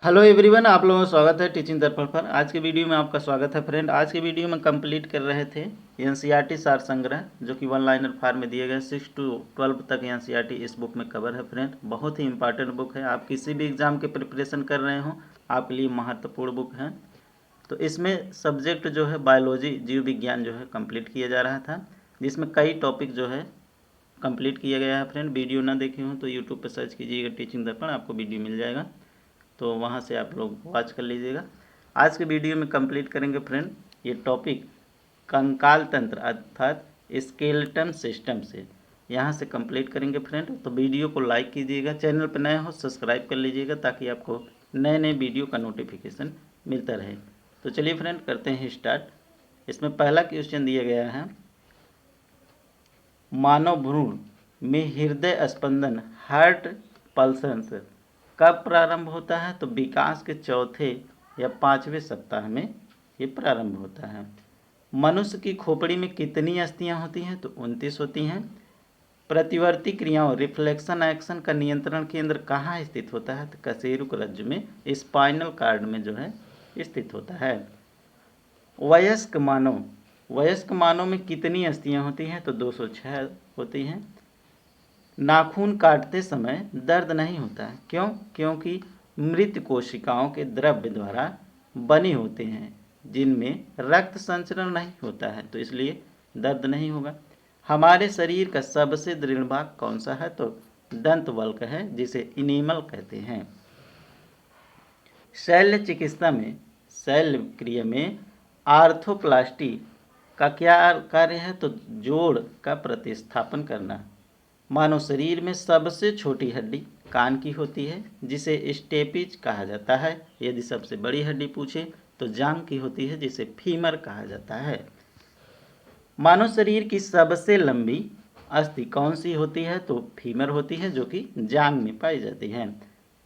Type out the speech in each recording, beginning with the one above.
Hello everyone, आप लोगों का स्वागत है टीचिंग दर्पण पर। आज के वीडियो में आपका स्वागत है फ्रेंड। आज के वीडियो में कंप्लीट कर रहे थे एनसीईआरटी सार संग्रह, जो कि वन लाइनर फॉर्म में दिए गए 6 to 12 तक एनसीईआरटी इस बुक में कवर है फ्रेंड। बहुत ही इंपॉर्टेंट बुक है। आप किसी भी एग्जाम के प्रिपरेशन कर रहे हो, आपके लिए महत्वपूर्ण बुक है। तो इसमें सब्जेक्ट जो है बायोलॉजी, जीव विज्ञान जो है कंप्लीट किया जा रहा था, जिसमें कई टॉपिक जो है कंप्लीट किया गया है फ्रेंड। वीडियो ना देखे हो तो यूट्यूब पर सर्च कीजिएगा टीचिंग दर्पण, आपको वीडियो मिल जाएगा, तो वहाँ से आप लोग वॉच कर लीजिएगा। आज के वीडियो में कंप्लीट करेंगे फ्रेंड ये टॉपिक कंकाल तंत्र अर्थात स्केलेटन सिस्टम से, यहाँ से कंप्लीट करेंगे फ्रेंड। तो वीडियो को लाइक कीजिएगा, चैनल पर नए हो सब्सक्राइब कर लीजिएगा, ताकि आपको नए नए वीडियो का नोटिफिकेशन मिलता रहे। तो चलिए फ्रेंड करते हैं स्टार्ट। इसमें पहला क्वेश्चन दिया गया है, मानव भ्रूण में हृदय स्पंदन हार्ट पल्सेस कब प्रारंभ होता है? तो विकास के चौथे या 5वें सप्ताह में ये प्रारंभ होता है। मनुष्य की खोपड़ी में कितनी अस्थियां होती हैं? तो 29 होती हैं। प्रतिवर्ती क्रियाओं रिफ्लेक्शन एक्शन का नियंत्रण केंद्र कहाँ स्थित होता है? तो कशेरुक रज्जु में, स्पाइनल कार्ड में जो है स्थित होता है। वयस्क मानव में कितनी अस्थियां होती हैं? तो 206 होती हैं। नाखून काटते समय दर्द नहीं होता है, क्यों? क्योंकि मृत कोशिकाओं के द्रव्य द्वारा बने होते हैं, जिनमें रक्त संचरण नहीं होता है, तो इसलिए दर्द नहीं होगा। हमारे शरीर का सबसे दृढ़ भाग कौन सा है? तो दंत वल्क है, जिसे इनेमल कहते हैं। शल्य चिकित्सा में, शल्य क्रिया में आर्थोप्लास्टी का क्या कार्य है? तो जोड़ का प्रतिस्थापन करना। मानव शरीर में सबसे छोटी हड्डी कान की होती है, जिसे स्टेपिज कहा जाता है। यदि सबसे बड़ी हड्डी पूछे तो जांघ की होती है, जिसे फीमर कहा जाता है। मानव शरीर की सबसे लंबी अस्थि कौन सी होती है? तो फीमर होती है, जो कि जांघ में पाई जाती है।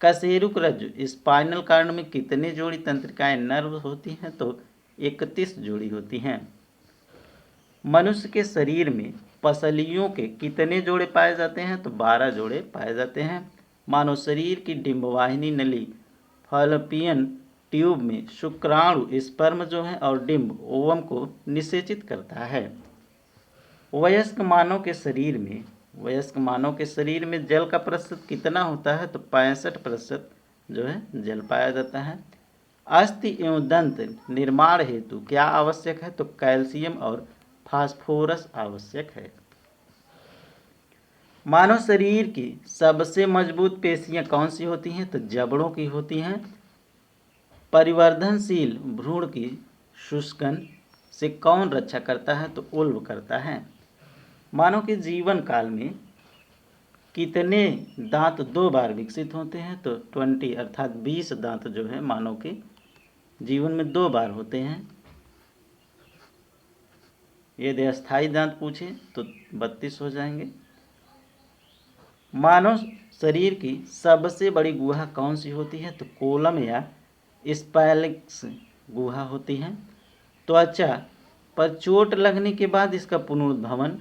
कशेरुक रज्जु स्पाइनल कार्ड में कितने जोड़ी तंत्रिकाएं नर्व होती हैं? तो 31 जोड़ी होती हैं। मनुष्य के शरीर में पसलियों के कितने जोड़े पाए जाते हैं? तो 12 जोड़े पाए जाते हैं। मानव शरीर की डिंबवाहिनी नली फॉलोपियन ट्यूब में शुक्राणु स्पर्म जो है और डिंब ओवम को निषेचित करता है। वयस्क मानव के शरीर में जल का प्रतिशत कितना होता है? तो 65% जो है जल पाया जाता है। अस्थि एवं दंत निर्माण हेतु क्या आवश्यक है? तो कैल्शियम और फास्फोरस आवश्यक है। मानव शरीर की सबसे मजबूत पेशियां कौन सी होती हैं? तो जबड़ों की होती हैं। परिवर्धनशील भ्रूण की शुष्कन से कौन रक्षा करता है? तो उल्व करता है। मानव के जीवन काल में कितने दांत 2 बार विकसित होते हैं? तो 20 अर्थात 20 दांत जो है मानव के जीवन में 2 बार होते हैं। यदि अस्थायी दांत पूछे तो 32 हो जाएंगे। मानव शरीर की सबसे बड़ी गुहा कौन सी होती है? तो कोलम या स्पाइलेक्स गुहा होती है। त्वचा पर चोट लगने के बाद इसका पुनरुद्धावन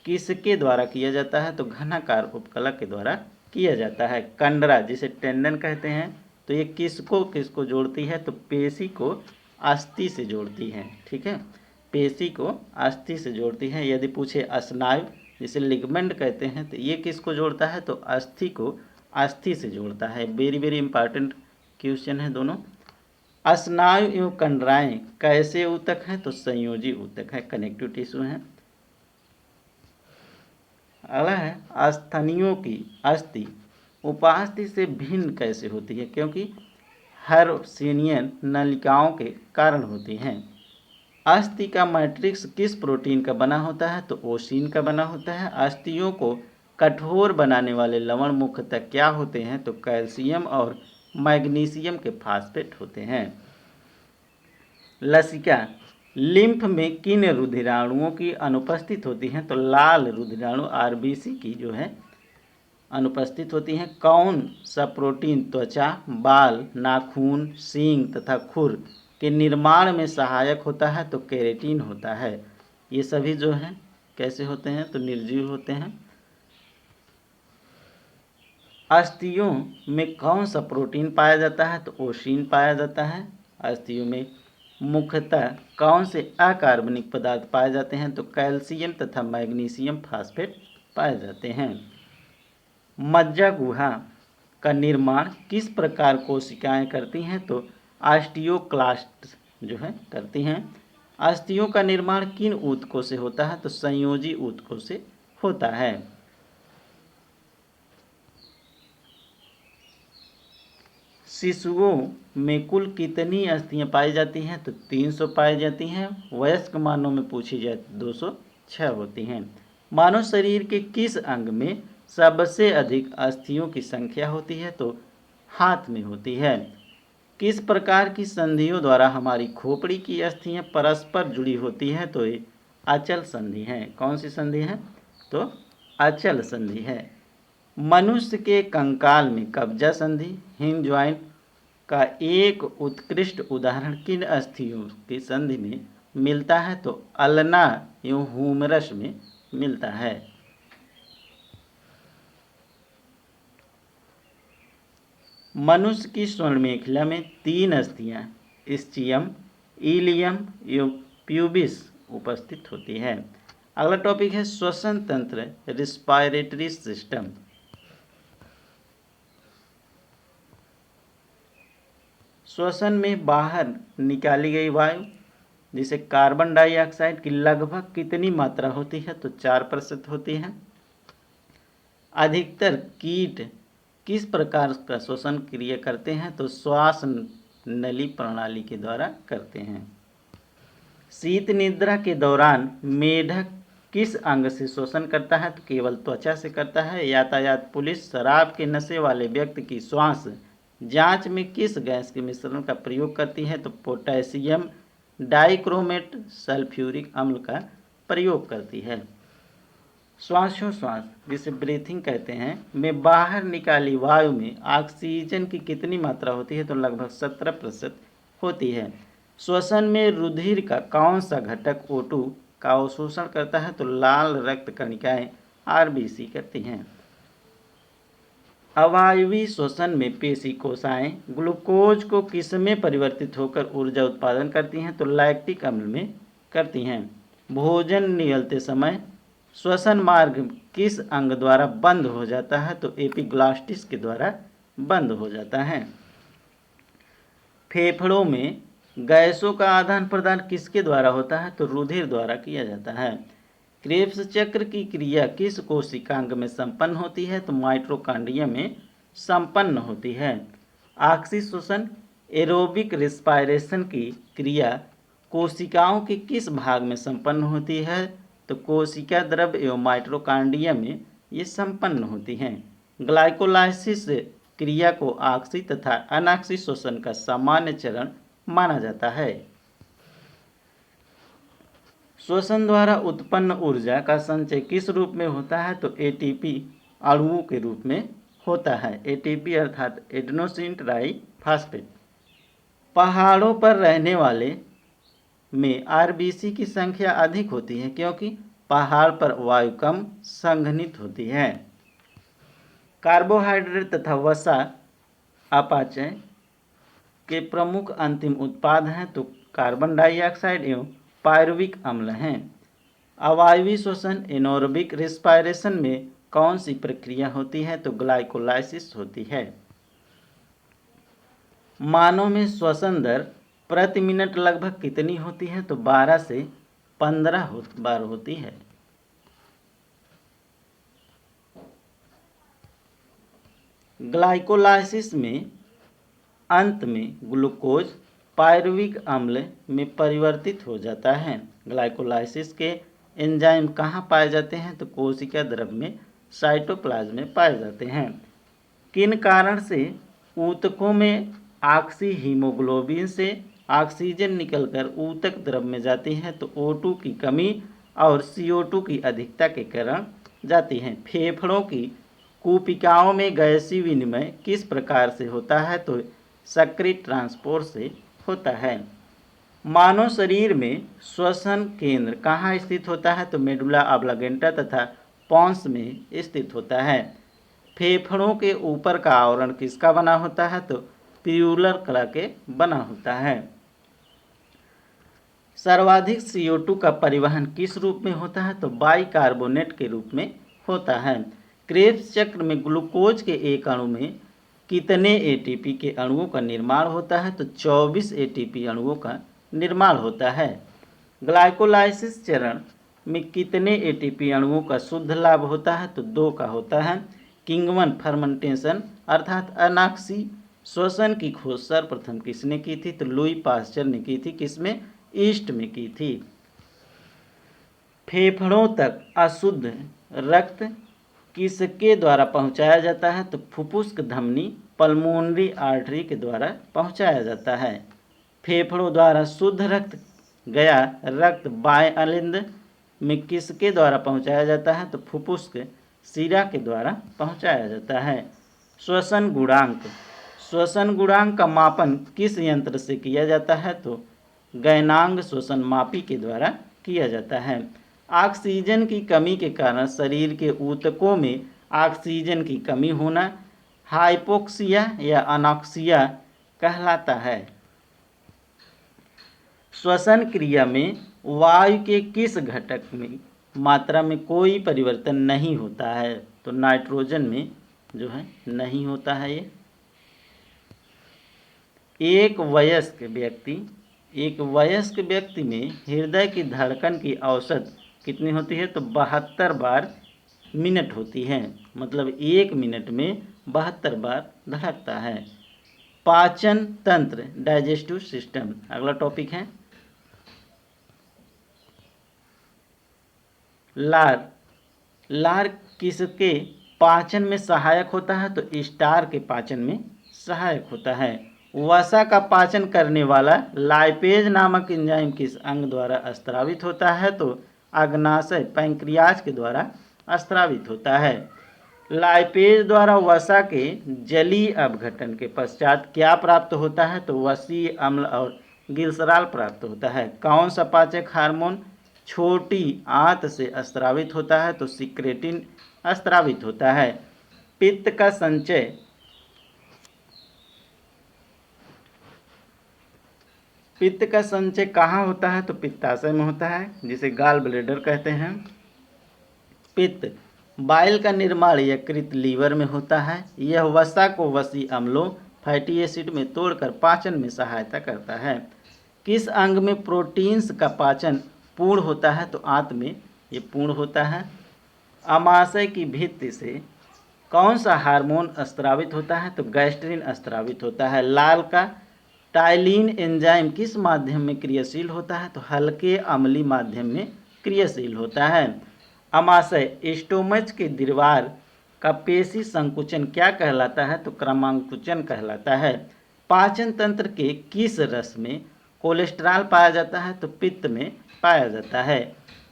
किसके द्वारा किया जाता है? तो घनाकार उपकला के द्वारा किया जाता है। कंडरा जिसे टेंडन कहते हैं, तो ये किसको जोड़ती है? तो पेशी को अस्थि से जोड़ती है। ठीक है, पेशी को अस्थि से जोड़ती है। यदि पूछे स्नायु जिसे लिगमेंट कहते हैं, तो ये किसको जोड़ता है? तो अस्थि को अस्थि से जोड़ता है। वेरी वेरी इंपॉर्टेंट क्वेश्चन है दोनों। स्नायु एवं कंडराएं कैसे ऊतक हैं? तो संयोजी ऊतक है, कनेक्टिव टिश्यू है। अगला है, अस्थनियों की अस्थि उपास्थि से भिन्न कैसे होती है? क्योंकि हर्सिनियन नलिकाओं के कारण होती हैं। अस्थि का मैट्रिक्स किस प्रोटीन का बना होता है? तो ओसिन का बना होता है। अस्थियों को कठोर बनाने वाले लवण मुख्यतः क्या होते हैं? तो कैल्शियम और मैग्नीशियम के फास्फेट होते हैं। लसिका लिम्फ में किन रुधिराणुओं की अनुपस्थित होती हैं? तो लाल रुधिराणु आरबीसी की जो है अनुपस्थित होती हैं। कौन सा प्रोटीन त्वचा, बाल, नाखून, सींग तथा खुर के निर्माण में सहायक होता है? तो केराटिन होता है। ये सभी जो हैं कैसे होते हैं? तो निर्जीव होते हैं। अस्थियों में कौन सा प्रोटीन पाया जाता है? तो ओशीन पाया जाता है। अस्थियों में मुख्यतः कौन से अकार्बनिक पदार्थ पाए जाते हैं? तो कैल्शियम तथा मैग्नीशियम फास्फेट पाए जाते हैं। मज्जा गुहा का निर्माण किस प्रकार कोशिकाएं करती हैं? तो ऑस्टियोक्लास्ट जो है करती हैं। अस्थियों का निर्माण किन ऊतकों से होता है? तो संयोजी ऊतकों से होता है। शिशुओं में कुल कितनी अस्थियां पाई जाती हैं? तो 300 पाई जाती हैं। वयस्क मानव में पूछी जाए तो 206 होती हैं। मानव शरीर के किस अंग में सबसे अधिक अस्थियों की संख्या होती है? तो हाथ में होती है। किस प्रकार की संधियों द्वारा हमारी खोपड़ी की अस्थियां परस्पर जुड़ी होती हैं? तो ये अचल संधि है। कौन सी संधि है? तो अचल संधि है। मनुष्य के कंकाल में कब्जा संधि हिंज ज्वाइंट का एक उत्कृष्ट उदाहरण किन अस्थियों की संधि में मिलता है? तो अल्ना एवं ह्यूमरस में मिलता है। मनुष्य की स्वर्ण मेखला में 3 अस्थियां स्चियम, इलियम एवं प्यूबिस उपस्थित होती है। अगला टॉपिक है श्वसन तंत्र, रिस्पायरेटरी सिस्टम। श्वसन में बाहर निकाली गई वायु जिसे कार्बन डाइऑक्साइड की लगभग कितनी मात्रा होती है? तो 4% होती है। अधिकतर कीट किस प्रकार का श्वसन क्रिया करते हैं? तो श्वास नली प्रणाली के द्वारा करते हैं। शीत निद्रा के दौरान मेढक किस अंग से श्वसन करता है? तो केवल त्वचा से करता है। यातायात पुलिस शराब के नशे वाले व्यक्ति की श्वास जांच में किस गैस के मिश्रण का प्रयोग करती है? तो पोटेशियम डाइक्रोमेट सल्फ्यूरिक अम्ल का प्रयोग करती है। श्वासोश्वास जिसे ब्रीथिंग कहते हैं में बाहर निकाली वायु में ऑक्सीजन की कितनी मात्रा होती है? तो लगभग 17% होती है। श्वसन में रुधिर का कौन सा घटक O2 का अवशोषण करता है? तो लाल रक्त कणिकाएं RBC करती हैं। अवायवीय श्वसन में पेशी कोशिकाएं ग्लूकोज को किस में परिवर्तित होकर ऊर्जा उत्पादन करती हैं? तो लैक्टिक अम्ल में करती हैं। भोजन निगलते समय श्वसन मार्ग किस अंग द्वारा बंद हो जाता है? तो एपिग्लॉटिस के द्वारा बंद हो जाता है। फेफड़ों में गैसों का आदान प्रदान किसके द्वारा होता है? तो रुधिर द्वारा किया जाता है। क्रेब्स चक्र की क्रिया किस कोशिकांग में संपन्न होती है? तो माइटोकॉन्ड्रिया में संपन्न होती है। ऑक्सीश्वसन एरोबिक रेस्पिरेशन की क्रिया कोशिकाओं के किस भाग में संपन्न होती है? तो कोशिका द्रव्य एवं माइटोकॉन्ड्रिया में ये संपन्न होती हैं। ग्लाइकोलाइसिस क्रिया को ऑक्सी तथा अनॉक्सी श्वसन का सामान्य चरण माना जाता है। श्वसन द्वारा उत्पन्न ऊर्जा का संचय किस रूप में होता है? तो एटीपी अणुओं के रूप में होता है। एटीपी अर्थात एडेनोसिन ट्राइफॉस्फेट। पहाड़ों पर रहने वाले में आरबीसी की संख्या अधिक होती है क्योंकि पहाड़ पर वायु कम संघनित होती है। कार्बोहाइड्रेट तथा वसा अपाचय के प्रमुख अंतिम उत्पाद हैं तो कार्बन डाइऑक्साइड एवं पायरुविक अम्ल हैं। अवायवीय श्वसन एनोरोबिक रेस्पिरेशन में कौन सी प्रक्रिया होती है? तो ग्लाइकोलाइसिस होती है। मानव में श्वसन दर प्रति मिनट लगभग कितनी होती है? तो 12 से 15 बार होती है। ग्लाइकोलाइसिस में अंत में ग्लूकोज पायरुविक अम्ल में परिवर्तित हो जाता है। ग्लाइकोलाइसिस के एंजाइम कहाँ पाए जाते हैं? तो कोशिका द्रव्य में साइटोप्लाज्म में पाए जाते हैं। किन कारण से ऊतकों में ऑक्सी हीमोग्लोबिन से ऑक्सीजन निकलकर ऊतक द्रव्य में जाती है? तो O2 की कमी और CO2 की अधिकता के कारण जाती हैं। फेफड़ों की कूपिकाओं में गैसीय विनिमय किस प्रकार से होता है? तो सक्रिय ट्रांसपोर्ट से होता है। मानव शरीर में श्वसन केंद्र कहाँ स्थित होता है? तो मेडुला ऑब्लांगेटा तथा पॉन्स में स्थित होता है। फेफड़ों के ऊपर का आवरण किसका बना होता है? तो प्यूलर कला के बना होता है। सर्वाधिक CO2 का परिवहन किस रूप में होता है? तो बाइकार्बोनेट के रूप में होता है। क्रेब्स चक्र में ग्लूकोज के एक अणु में कितने ATP के अणुओं का निर्माण होता है? तो 24 ATP अणुओं का निर्माण होता है। ग्लाइकोलाइसिस चरण में कितने ATP अणुओं का शुद्ध लाभ होता है? तो 2 का होता है। किंगवन फर्मेंटेशन अर्थात अनाक्सी श्वसन की खोज सर्वप्रथम किसने की थी? तो लुई पास्चर ने की थी। किसमें? ईस्ट में की थी। फेफड़ों तक अशुद्ध रक्त किसके द्वारा पहुंचाया जाता है? तो फुफ्फुस धमनी पल्मोनरी आर्टरी के द्वारा पहुंचाया जाता है। फेफड़ों द्वारा शुद्ध रक्त गया रक्त बाएं अलिंद में किसके द्वारा पहुंचाया जाता है? तो फुफ्फुस शिरा के द्वारा पहुंचाया जाता है। श्वसन गुणांक का मापन किस यंत्र से किया जाता है? तो गैनांग श्वसन मापी के द्वारा किया जाता है। ऑक्सीजन की कमी के कारण शरीर के ऊतकों में ऑक्सीजन की कमी होना हाइपोक्सिया या अनॉक्सिया कहलाता है। श्वसन क्रिया में वायु के किस घटक में मात्रा में कोई परिवर्तन नहीं होता है? तो नाइट्रोजन में जो है नहीं होता है ये। एक वयस्क व्यक्ति में हृदय की धड़कन की औसत कितनी होती है? तो 72 बार मिनट होती है। मतलब 1 मिनट में 72 बार धड़कता है। पाचन तंत्र डाइजेस्टिव सिस्टम अगला टॉपिक है। लार किसके पाचन में सहायक होता है? तो स्टार के पाचन में सहायक होता है। वसा का पाचन करने वाला लाइपेज नामक एंजाइम किस अंग द्वारा स्रावित होता है? तो अग्नाशय पैंक्रियाज के द्वारा स्रावित होता है। लाइपेज द्वारा वसा के जलीय अपघटन के पश्चात क्या प्राप्त होता है? तो वसीय अम्ल और ग्लिसरॉल प्राप्त होता है। कौन सा पाचक हार्मोन छोटी आंत से स्रावित होता है? तो सिक्रेटिन स्रावित होता है। पित्त का संचय कहाँ होता है? तो पित्ताशय में होता है, जिसे गाल ब्लेडर कहते हैं। पित्त बाइल का निर्माण यकृत लीवर में होता है। यह वसा को वसीय अम्लों फैटी एसिड में तोड़कर पाचन में सहायता करता है। किस अंग में प्रोटीन्स का पाचन पूर्ण होता है? तो आंत में ये पूर्ण होता है। अमाशय की भित्ति से कौन सा हार्मोन स्रावित होता है? तो गैस्ट्रिन स्रावित होता है। लाल का टाइलिन एंजाइम किस माध्यम में क्रियाशील होता है? तो हल्के अम्लीय माध्यम में क्रियाशील होता है। अमाशय स्टोमच के दीवार का पेशी संकुचन क्या कहलाता है? तो क्रमांकुचन कहलाता है। पाचन तंत्र के किस रस में कोलेस्ट्रॉल पाया जाता है? तो पित्त में पाया जाता है।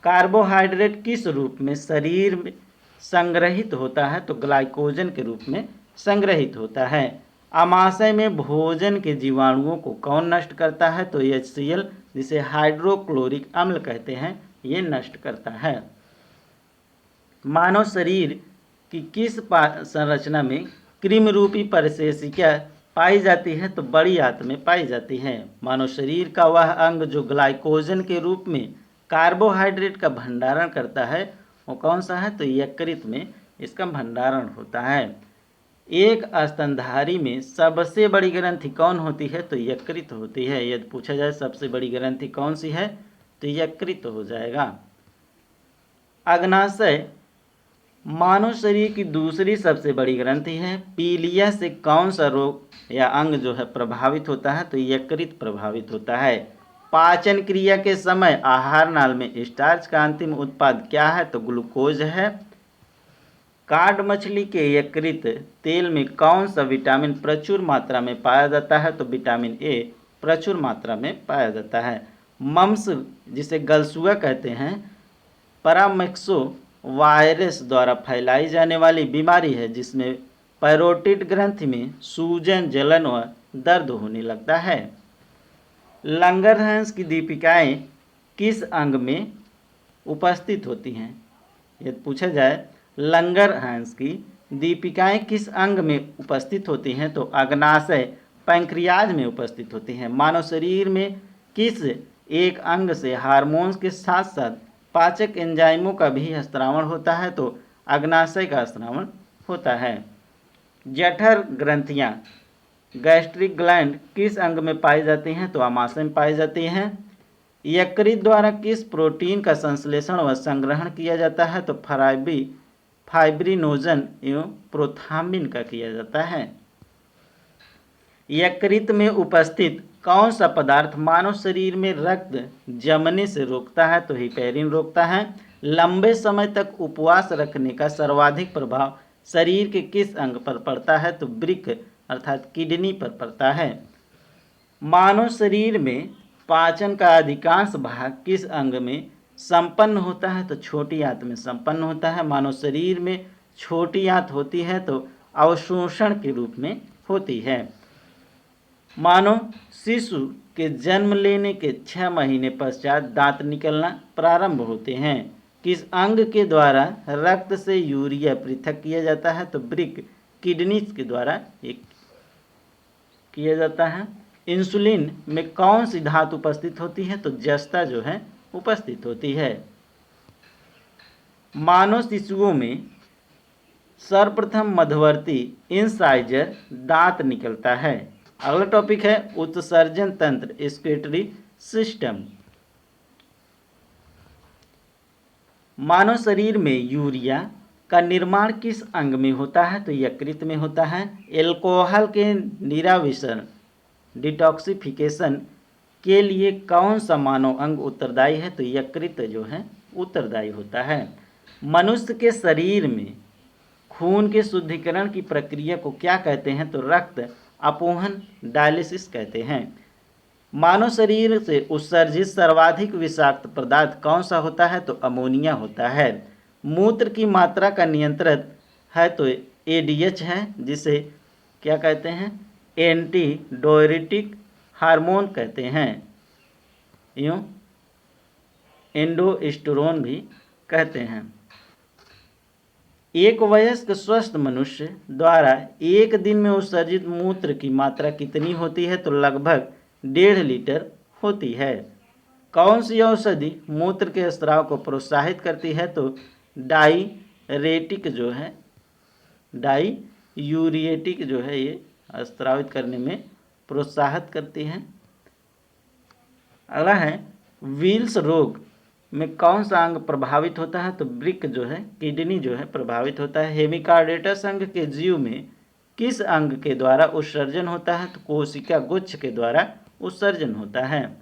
कार्बोहाइड्रेट किस रूप में शरीर में संग्रहित होता है? तो ग्लाइकोजन के रूप में संग्रहित होता है। अमाशय में भोजन के जीवाणुओं को कौन नष्ट करता है? तो HCl, जिसे हाइड्रोक्लोरिक अम्ल कहते हैं, ये नष्ट करता है। मानव शरीर की किस संरचना में कृमि रूपी परिशेषिका पाई जाती है? तो बड़ी आंत में पाई जाती है। मानव शरीर का वह अंग जो ग्लाइकोजन के रूप में कार्बोहाइड्रेट का भंडारण करता है वो कौन सा है? तो यकृत में इसका भंडारण होता है। एक स्तनधारी में सबसे बड़ी ग्रंथि कौन होती है? तो यकृत होती है। यदि पूछा जाए सबसे बड़ी ग्रंथि कौन सी है, तो यकृत हो जाएगा। अग्नाशय मानव शरीर की दूसरी सबसे बड़ी ग्रंथि है। पीलिया से कौन सा रोग या अंग जो है प्रभावित होता है? तो यकृत प्रभावित होता है। पाचन क्रिया के समय आहार नाल में स्टार्च का अंतिम उत्पाद क्या है? तो ग्लूकोज है। काड मछली के यकृत तेल में कौन सा विटामिन प्रचुर मात्रा में पाया जाता है? तो विटामिन ए प्रचुर मात्रा में पाया जाता है। मम्स, जिसे गलसुआ कहते हैं, पैरामिक्सो वायरस द्वारा फैलाई जाने वाली बीमारी है जिसमें पैरोटिड ग्रंथि में सूजन, जलन व दर्द होने लगता है। लंगरहंस की दीपिकाएं किस अंग में उपस्थित होती हैं? यदि पूछा जाए लंगरहंस की दीपिकाएं किस अंग में उपस्थित होती हैं? तो अग्नाशय पैंक्रियाज में उपस्थित होती हैं। मानव शरीर में किस एक अंग से हार्मोन्स के साथ साथ पाचक एंजाइमों का भी स्रावण होता है? तो अग्नाशय का स्रावण होता है। जठर ग्रंथियां गैस्ट्रिक ग्लैंड किस अंग में पाई जाती हैं? तो आमाशय में पाई जाती हैं। यकृत द्वारा किस प्रोटीन का संश्लेषण व संग्रहण किया जाता है? तो फाइब्रिनोजन एवं प्रोथाम्बिन का किया जाता है। यकृत में उपस्थित कौन सा पदार्थ मानव शरीर में रक्त जमने से रोकता है? तो हिपैरिन रोकता है। लंबे समय तक उपवास रखने का सर्वाधिक प्रभाव शरीर के किस अंग पर पड़ता है? तो वृक्क अर्थात किडनी पर पड़ता है। मानव शरीर में पाचन का अधिकांश भाग किस अंग में संपन्न होता है? तो छोटी आंत में संपन्न होता है। मानव शरीर में छोटी आंत होती है तो अवशोषण के रूप में होती है। मानव शिशु के जन्म लेने के 6 महीने पश्चात दांत निकलना प्रारंभ होते हैं। किस अंग के द्वारा रक्त से यूरिया पृथक किया जाता है? तो वृक्क किडनी के द्वारा किया जाता है। इंसुलिन में कौन सी धातु उपस्थित होती है? तो जस्ता जो है उपस्थित होती है। मानव शिशुओं में सर्वप्रथम मध्यवर्ती इंसाइजर दांत निकलता है। अगला टॉपिक है उत्सर्जन तंत्र एक्सक्रीटरी सिस्टम। मानव शरीर में यूरिया का निर्माण किस अंग में होता है? तो यकृत में होता है। एल्कोहल के निराविषण डिटॉक्सिफिकेशन के लिए कौन सा मानव अंग उत्तरदायी है? तो यकृत जो है उत्तरदायी होता है। मनुष्य के शरीर में खून के शुद्धिकरण की प्रक्रिया को क्या कहते हैं? तो रक्त अपोहन डायलिसिस कहते हैं। मानव शरीर से उत्सर्जित सर्वाधिक विषाक्त पदार्थ कौन सा होता है? तो अमोनिया होता है। मूत्र की मात्रा का नियंत्रण है तो एडीएच है, जिसे क्या कहते हैं? एंटी डाययूरेटिक हार्मोन कहते हैं, यूँ एंडोस्टेरोन भी कहते हैं। एक वयस्क स्वस्थ मनुष्य द्वारा एक दिन में उत्सर्जित मूत्र की मात्रा कितनी होती है? तो लगभग 1.5 लीटर होती है। कौन सी औषधि मूत्र के स्राव को प्रोत्साहित करती है? तो डाययूरेटिक जो है ये स्रावित करने में प्रोत्साहित करती है। अगला है विल्स रोग में कौन सा अंग प्रभावित होता है? तो वृक्क जो है किडनी जो है प्रभावित होता है। हेमिकार्डेटस अंग के जीव में किस अंग के द्वारा उत्सर्जन होता है? तो कोशिका गुच्छ के द्वारा उत्सर्जन होता है।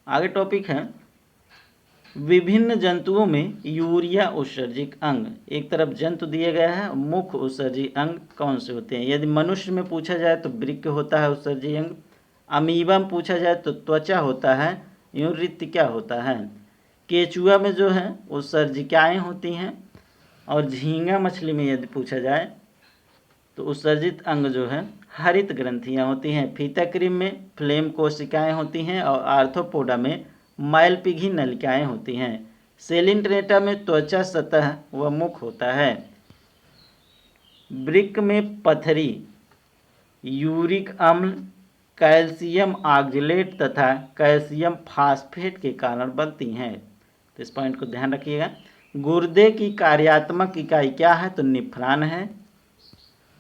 आगे टॉपिक है विभिन्न जंतुओं में यूरिया उत्सर्जित अंग। एक तरफ जंतु दिए गया है, मुख्य उत्सर्जित अंग कौन से होते हैं? यदि मनुष्य में पूछा जाए तो वृक्क होता है उत्सर्जित अंग। अमीबा में पूछा जाए तो त्वचा होता है। यूँ रिक्तिका होता है। केचुआ में जो है उत्सर्जिकाएँ होती हैं। और झींगा मछली में यदि पूछा जाए तो उत्सर्जित अंग जो है हरित ग्रंथियाँ होती हैं। फीताक्रिम में फ्लेम कोशिकाएँ होती हैं और आर्थ्रोपोडा में मैलपिघी नलिकाएँ होती हैं। सेलिन्ट्रेटा में त्वचा सतह व मुख होता है। वृक्क में पथरी यूरिक अम्ल, कैल्शियम ऑक्जेलेट तथा कैल्शियम फास्फेट के कारण बनती हैं। तो इस पॉइंट को ध्यान रखिएगा। गुर्दे की कार्यात्मक इकाई क्या है? तो निफ्रॉन है।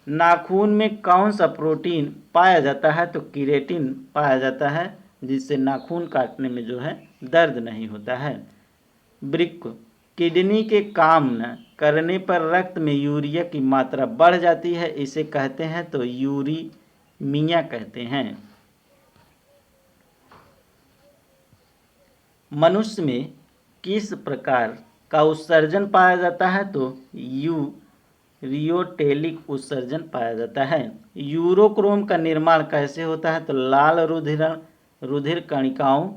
नाखून में कौन सा प्रोटीन पाया जाता है? तो केराटिन पाया जाता है, जिससे नाखून काटने में जो है दर्द नहीं होता है। वृक्क किडनी के काम न करने पर रक्त में यूरिया की मात्रा बढ़ जाती है, इसे कहते हैं तो यूरीमिया कहते हैं। मनुष्य में किस प्रकार का उत्सर्जन पाया जाता है? तो यूरियोटेलिक उत्सर्जन पाया जाता है। यूरोक्रोम का निर्माण कैसे होता है? तो लाल रुधिर कणिकाओं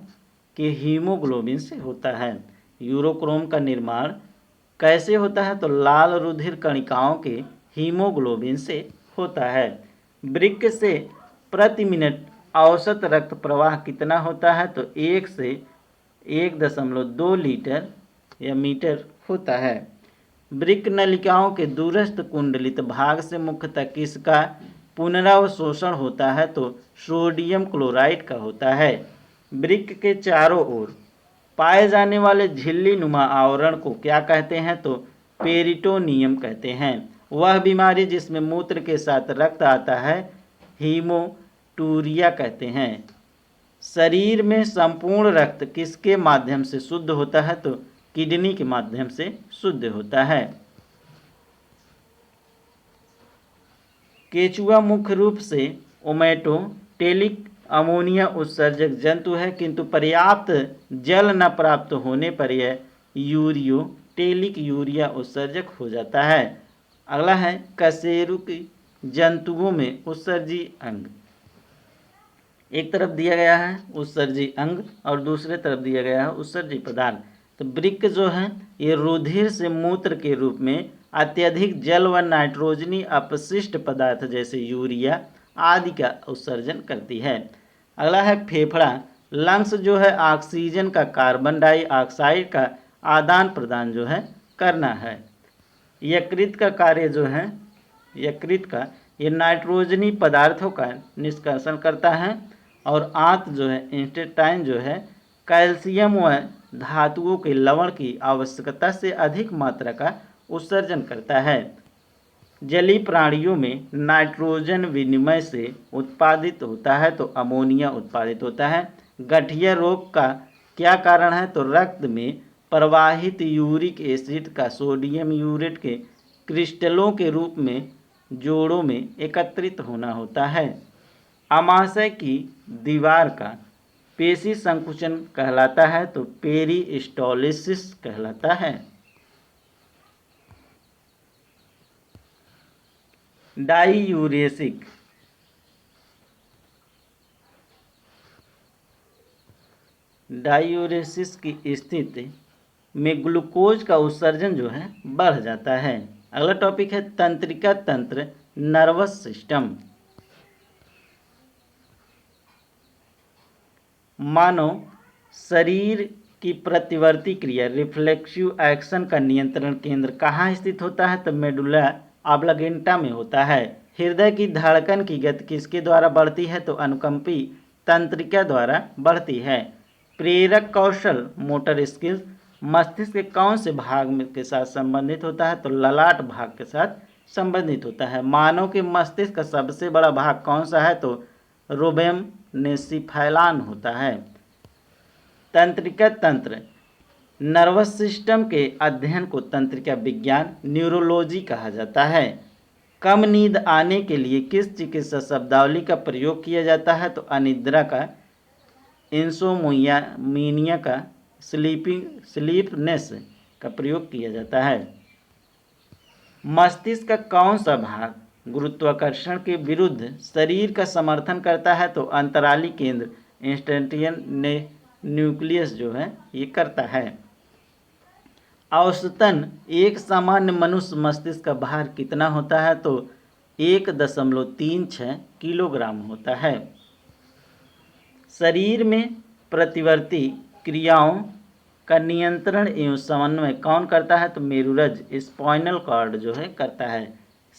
के हीमोग्लोबिन से होता है। यूरोक्रोम का निर्माण कैसे होता है? तो लाल रुधिर कणिकाओं के हीमोग्लोबिन से होता है। वृक्क से प्रति मिनट औसत रक्त प्रवाह कितना होता है? तो 1 से 1.2 लीटर या मीटर होता है। वृक्क नलिकाओं के दूरस्थ कुंडलित भाग से मुख्यतः किसका पुनरावशोषण होता है? तो सोडियम क्लोराइड का होता है। वृक्क के चारों ओर पाए जाने वाले झिल्ली नुमा आवरण को क्या कहते हैं? तो पेरिटोनियम कहते हैं। वह बीमारी जिसमें मूत्र के साथ रक्त आता है हीमोटूरिया कहते हैं। शरीर में संपूर्ण रक्त किसके माध्यम से शुद्ध होता है? तो किडनी के माध्यम से शुद्ध होता है। केचुआ मुख्य रूप से ओमेटोटेलिक अमोनिया उत्सर्जक जंतु है, किंतु पर्याप्त जल न प्राप्त होने पर यह यूरियोटेलिक यूरिया उत्सर्जक हो जाता है। अगला है कशेरुकी जंतुओं में उत्सर्जी अंग। एक तरफ दिया गया है उत्सर्जी अंग और दूसरे तरफ दिया गया है उत्सर्जी पदार्थ। तो वृक्क जो है ये रुधिर से मूत्र के रूप में अत्यधिक जल व नाइट्रोजनी अपशिष्ट पदार्थ जैसे यूरिया आदि का उत्सर्जन करती है। अगला है फेफड़ा। लंग्स जो है ऑक्सीजन का कार्बन डाइऑक्साइड का आदान प्रदान जो है करना है। यकृत का कार्य जो है यकृत का ये नाइट्रोजनी पदार्थों का निष्कासन करता है। और आंत जो है इंटेस्टाइन जो है कैल्शियम व धातुओं के लवण की आवश्यकता से अधिक मात्रा का उत्सर्जन करता है। जलीय प्राणियों में नाइट्रोजन विनिमय से उत्पादित होता है तो अमोनिया उत्पादित होता है। गठिया रोग का क्या कारण है? तो रक्त में प्रवाहित यूरिक एसिड का सोडियम यूरेट के क्रिस्टलों के रूप में जोड़ों में एकत्रित होना होता है। आमाशय की दीवार का पेशी संकुचन कहलाता है तो पेरिस्टोलिसिस कहलाता है। डाईयूरेसिक डाईयूरेसिस की स्थिति में ग्लूकोज का उत्सर्जन जो है बढ़ जाता है। अगला टॉपिक है तंत्रिका तंत्र नर्वस सिस्टम। मानव शरीर की प्रतिवर्ती क्रिया रिफ्लेक्सिव एक्शन का नियंत्रण केंद्र कहाँ स्थित होता है? तो मेडुला ऑब्लांगेटा में होता है। हृदय की धड़कन की गति किसके द्वारा बढ़ती है? तो अनुकंपी तंत्रिका द्वारा बढ़ती है। प्रेरक कौशल मोटर स्किल्स मस्तिष्क के कौन से भाग के साथ संबंधित होता है? तो ललाट भाग के साथ संबंधित होता है। मानव के मस्तिष्क का सबसे बड़ा भाग कौन सा है? तो रोबेम नेसिफैलान होता है। तंत्रिका तंत्र नर्वस सिस्टम के अध्ययन को तंत्रिका विज्ञान न्यूरोलॉजी कहा जाता है। कम नींद आने के लिए किस चिकित्सा शब्दावली का प्रयोग किया जाता है? तो अनिद्रा का, इंसोमिनिया का, स्लीपनेस का प्रयोग किया जाता है। मस्तिष्क का कौन सा भाग गुरुत्वाकर्षण के विरुद्ध शरीर का समर्थन करता है? तो अंतराली केंद्र इंस्टेंटियन न्यूक्लियस जो है ये करता है। औसतन एक सामान्य मनुष्य मस्तिष्क का भार कितना होता है? तो 1.36 किलोग्राम होता है। शरीर में प्रतिवर्ती क्रियाओं का नियंत्रण एवं समन्वय कौन करता है? तो मेरुरज्ज स्पाइनल कॉर्ड जो है करता है।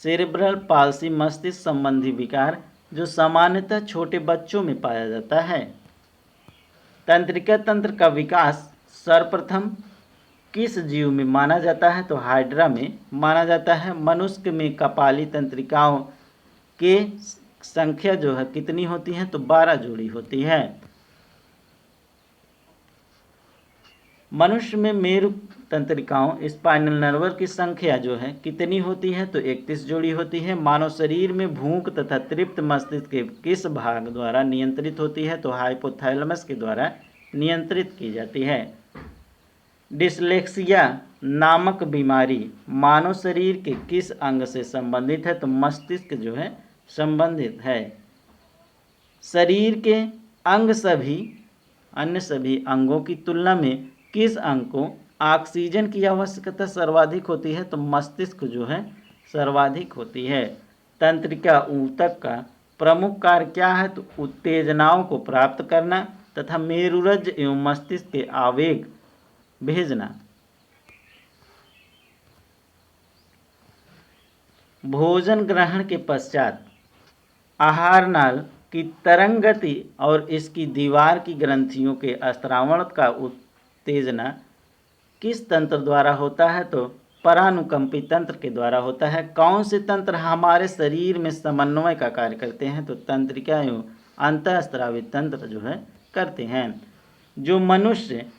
सेरेब्रल पाल्सी मस्तिष्क संबंधी विकार जो सामान्यतः छोटे बच्चों में पाया जाता है। तंत्रिका तंत्र का विकास सर्वप्रथम किस जीव में माना जाता है? तो हाइड्रा में माना जाता है। मनुष्य में कपाली तंत्रिकाओं के संख्या जो है कितनी होती है? तो 12 जोड़ी होती है। मनुष्य में मेरु तंत्रिकाओं स्पाइनल नर्व की संख्या जो है कितनी होती है? तो 31 जोड़ी होती है। मानव शरीर में भूख तथा तृप्त मस्तिष्क के किस भाग द्वारा नियंत्रित होती है? तो हाइपोथैलेमस के द्वारा नियंत्रित की जाती है। डिसलेक्सिया नामक बीमारी मानव शरीर के किस अंग से संबंधित है? तो मस्तिष्क जो है संबंधित है। शरीर के अंग अन्य सभी अंगों की तुलना में किस अंग को ऑक्सीजन की आवश्यकता सर्वाधिक होती है? तो मस्तिष्क जो है सर्वाधिक होती है। तंत्रिका ऊतक का प्रमुख कार्य क्या है? तो उत्तेजनाओं को प्राप्त करना तथा मेरुरज्ज एवं मस्तिष्क के आवेग भेजना। भोजन ग्रहण के पश्चात आहार नाल की तरंग गति और इसकी दीवार की ग्रंथियों के स्रावण का उत्तेजना किस तंत्र द्वारा होता है? तो परानुकंपी तंत्र के द्वारा होता है। कौन से तंत्र हमारे शरीर में समन्वय का कार्य करते हैं? तो तंत्रिका एवं अंतःस्रावित तंत्र जो है करते हैं। जो मनुष्य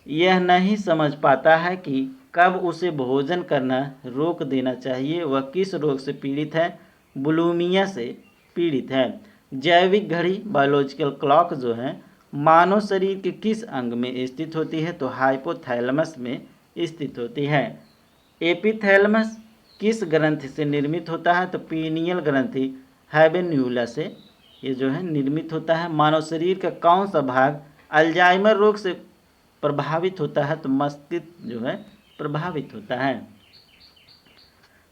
यह नहीं समझ पाता है कि कब उसे भोजन करना रोक देना चाहिए, वह किस रोग से पीड़ित है? बुलिमिया से पीड़ित है। जैविक घड़ी बायोलॉजिकल क्लॉक जो है मानव शरीर के किस अंग में स्थित होती है? तो हाइपोथैलेमस में स्थित होती है। एपिथैलेमस किस ग्रंथि से निर्मित होता है? तो पीनियल ग्रंथि हैबेन्यूला से ये जो है निर्मित होता है। मानव शरीर का कौन सा भाग अल्जाइमर रोग से प्रभावित होता है? तो मस्तिष्क जो है प्रभावित होता है।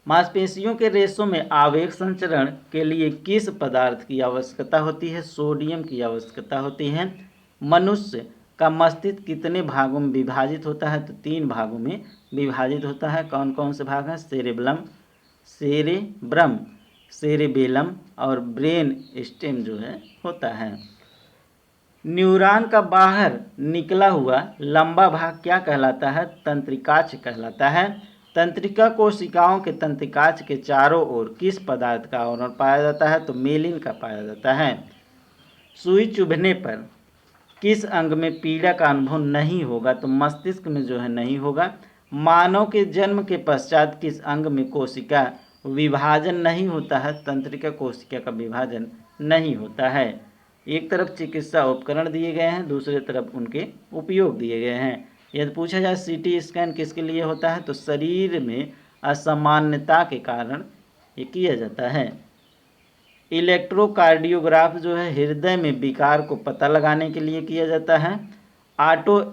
मांसपेशियों के रेशों में आवेग संचरण के लिए किस पदार्थ की आवश्यकता होती है? सोडियम की आवश्यकता होती है। मनुष्य का मस्तिष्क कितने भागों में विभाजित होता है? तो 3 भागों में विभाजित होता है। कौन कौन से भाग हैं? सेरेब्रम, सेरेबेलम और ब्रेन स्टेम जो है होता है। न्यूरॉन का बाहर निकला हुआ लंबा भाग क्या कहलाता है? तंत्रिकाक्ष कहलाता है। तंत्रिका कोशिकाओं के तंत्रिकाक्ष के चारों ओर किस पदार्थ का आवरण पाया जाता है? तो मेलिन का पाया जाता है। सुई चुभने पर किस अंग में पीड़ा का अनुभव नहीं होगा? तो मस्तिष्क में जो है नहीं होगा। मानव के जन्म के पश्चात किस अंग में कोशिका विभाजन नहीं होता है? तंत्रिका कोशिका का विभाजन नहीं होता है। एक तरफ चिकित्सा उपकरण दिए गए हैं, दूसरी तरफ उनके उपयोग दिए गए हैं। यदि पूछा जाए सीटी स्कैन किसके लिए होता है? तो शरीर में असामान्यता के कारण ये किया जाता है। इलेक्ट्रोकार्डियोग्राफ जो है हृदय में विकार को पता लगाने के लिए किया जाता है। ऑटो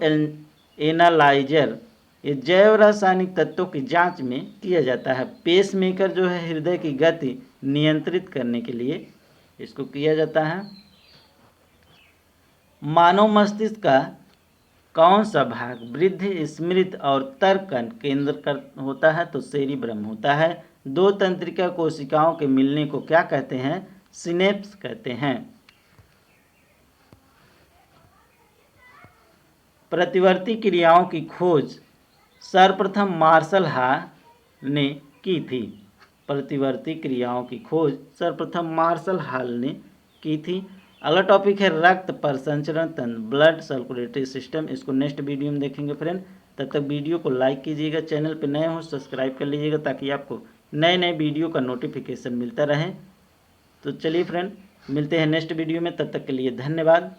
एनालाइजर ये जैव रासायनिक तत्वों की जांच में किया जाता है। पेसमेकर जो है हृदय की गति नियंत्रित करने के लिए इसको किया जाता है। मानव मस्तिष्क का कौन सा भाग वृद्धि, स्मृति और तर्क का केंद्र होता है? तो सेरिब्रम होता है। 2 तंत्रिका कोशिकाओं के मिलने को क्या कहते हैं? सिनेप्स कहते हैं। प्रतिवर्ती क्रियाओं की खोज सर्वप्रथम मार्शल हॉल ने की थी। प्रतिवर्ती क्रियाओं की खोज सर्वप्रथम मार्शल हॉल ने की थी। अगला टॉपिक है रक्त परिसंचरण तंत्र, ब्लड सर्कुलेटरी सिस्टम। इसको नेक्स्ट वीडियो में देखेंगे फ्रेंड। तब तक वीडियो को लाइक कीजिएगा, चैनल पर नए हो सब्सक्राइब कर लीजिएगा ताकि आपको नए नए वीडियो का नोटिफिकेशन मिलता रहे। तो चलिए फ्रेंड मिलते हैं नेक्स्ट वीडियो में, तब तक के लिए धन्यवाद।